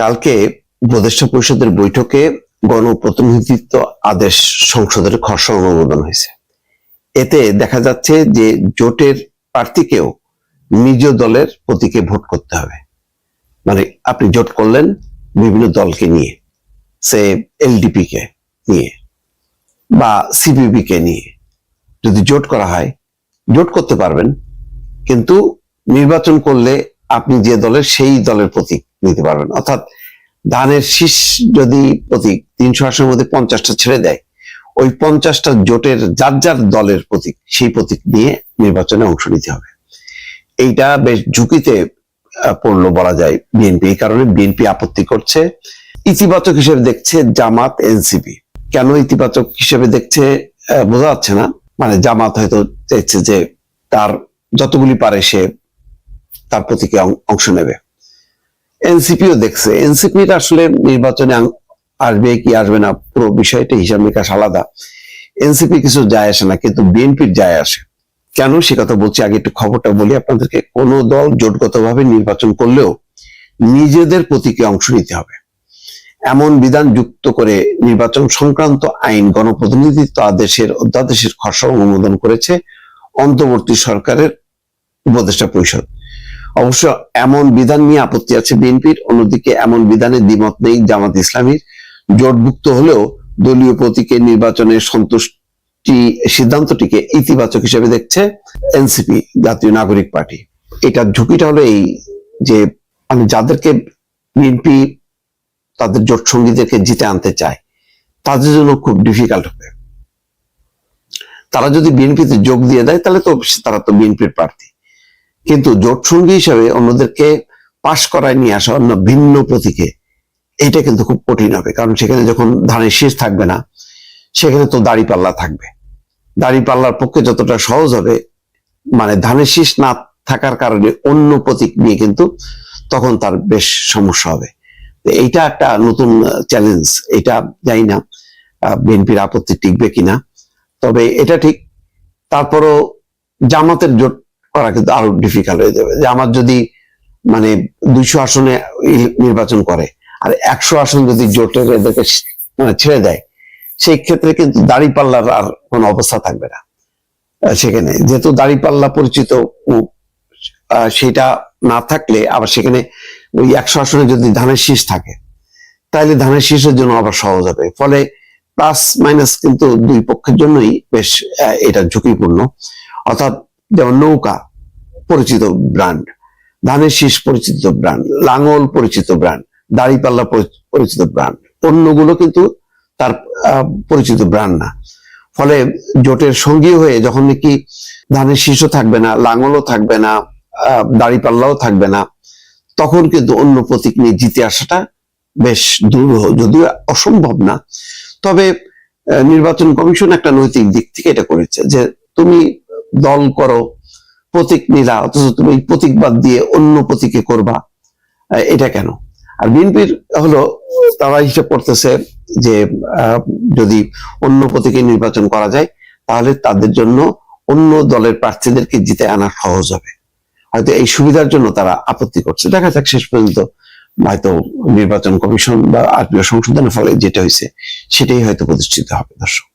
কালকে উপদেষ্টা পরিষদের বৈঠকে গণপ্রতিনিধিত্ব আদেশ সংসদের খসড়া অনুমোদন হয়েছে। এতে দেখা যাচ্ছে যে জোটের প্রার্থীকেও নিজ দলের প্রতীকে ভোট করতে হবে। মানে আপনি জোট করলেন বিভিন্ন দলকে নিয়ে, সে এলডিপি কে নিয়ে বা সিপিবি কে নিয়ে, যদি জোট করা হয় জোট করতে পারবেন, কিন্তু নির্বাচন করলে আপনি যে দলের সেই দলের প্রতীক নিতে পারবেন। অর্থাৎ ধানের শীষ যদি প্রতীক 300 আসনের মধ্যে 50টা ছেড়ে দেয়, ওই 50টা জোটের যার যার দলের প্রতীক সেই প্রতীক নিয়ে নির্বাচনে অংশ নিতে হবে। এইটা বেশ ঝুঁকিতে পড়লো বলা যায় বিএনপি। এই কারণে বিএনপি আপত্তি করছে। ইতিবাচক হিসেবে দেখছে জামাত, এনসিপি। কেন ইতিবাচক হিসেবে দেখছে বোঝা যাচ্ছে না। মানে জামাত হয়তো চাইছে যে তার যতগুলি পারে সে তার প্রতীকে অংশ নেবে। এনসিপিও দেখছে, এনসিপির আসলে নির্বাচনে আসবে কি আসবে না পুরো বিষয়টা হিসাব নিকাশ আলাদা। এনসিপি কিছু যায় আসে না, কিন্তু বিএনপির যায় আসে। কেন সে কথা বলছি, আগে একটু খবরটা বলি আপনাদেরকে। কোন দল জোটগতভাবে নির্বাচন করলেও নিজেদের প্রতীকে অংশ নিতে হবে এমন বিধান যুক্ত করে নির্বাচন সংক্রান্ত আইন গণপ্রতিনিধিত্ব আদেশের অধ্যাদেশের খসড়া অনুমোদন করেছে অন্তর্বর্তী সরকারের উপদেষ্টা পরিষদ। অবশ্য এমন বিধান নিয়ে আপত্তি আছে বিএনপির। অন্যদিকে এমন বিধানে দ্বিমত নেই জামাত ইসলামীর। জোটভুক্ত হলেও দলীয় প্রতীকে নির্বাচনের সন্তুষ্টি সিদ্ধান্তটিকে ইতিবাচক হিসেবে দেখছে এনসিপি, জাতীয় নাগরিক পার্টি। এটার ঝুঁকিটা হলো এই যে যাদেরকে বিএনপি তাদের জোট সঙ্গীদেরকে জিতে আনতে চায় তাদের জন্য খুব ডিফিকাল্ট হবে। তারা যদি বিএনপিতে যোগ দিয়ে দেয় তাহলে তো তারা তো বিএনপির প্রার্থী, কিন্তু জোট সঙ্গী হিসাবে অন্যদেরকে পাশ করায় নিয়ে আসা অন্য ভিন্ন প্রতীকে, এটা কিন্তু খুব কঠিন হবে। কারণ সেখানে যখন ধানের শীষ থাকবে না, সেখানে তো দাড়িপাল্লা থাকবে। দাড়িপাল্লার পক্ষে যতটা সহজ হবে, মানে ধানের শীষ না থাকার কারণে অন্য প্রতীক নিয়ে কিন্তু তখন তার বেশ সমস্যা হবে। এইটা একটা নতুন চ্যালেঞ্জ। এটা জানি না বিএনপির আপত্তি টিকবে কিনা, তবে এটা ঠিক। তারপরও জামাতের জোট করা কিন্তু আরো ডিফিকাল্ট হয়ে যাবে। জামাত যদি মানে 200 আসনে নির্বাচন করে আর 100 আসন যদি জোটের এদেরকে ছেড়ে দেয়, সেই ক্ষেত্রে কিন্তু দাড়িপাল্লার আর কোনো অবস্থা থাকবে না সেখানে। যেহেতু দাড়িপাল্লা পরিচিত, সেটা না থাকলে আবার সেখানে ওই 100 আসনে যদি ধানের শীষ থাকে, তাহলে ধানের শীষের জন্য আবার সহজ হবে। ফলে প্লাস মাইনাস কিন্তু দুই পক্ষের জন্যই বেশ এটা ঝুঁকিপূর্ণ। অর্থাৎ যেমন নৌকা পরিচিত ব্র্যান্ড, ধানের শীষ পরিচিত ব্র্যান্ড, লাঙ্গল পরিচিত ব্র্যান্ড, দাড়িপাল্লা পরিচিত ব্র্যান্ড, অন্যগুলো কিন্তু তার পরিচিত ব্র্যান্ড না। ফলে জোটের সঙ্গী হয়ে যখন নাকি ধানের শীষও থাকবে না, লাঙ্গলও থাকবে না, দাড়িপাল্লাও থাকবে না, তখন কিন্তু অন্য প্রতীক নিয়ে জিতে আসাটা বেশ দুরূহ, যদিও অসম্ভব না। তবে নির্বাচন কমিশন একটা নৈতিক দিক থেকে এটা করেছে যে তুমি দল করো, প্রতীক নিলা, অথচ তুমি প্রতীক বাদ দিয়ে অন্য প্রতীকে করবা, এটা কেন? আর বিএনপির হলো তারা হিসাব করতেছে যে যদি অন্য প্রতীকে নির্বাচন করা যায় তাহলে তাদের জন্য অন্য দলের প্রার্থীদেরকে জিতে আনা সহজ হবে। হয়তো এই সুবিধার জন্য তারা আপত্তি করছে। দেখা যাক শেষ পর্যন্ত হয়তো নির্বাচন কমিশন বা আত্মীয় সংশোধনের ফলে যেটা হয়েছে সেটাই হয়তো প্রতিষ্ঠিত হবে। দর্শক।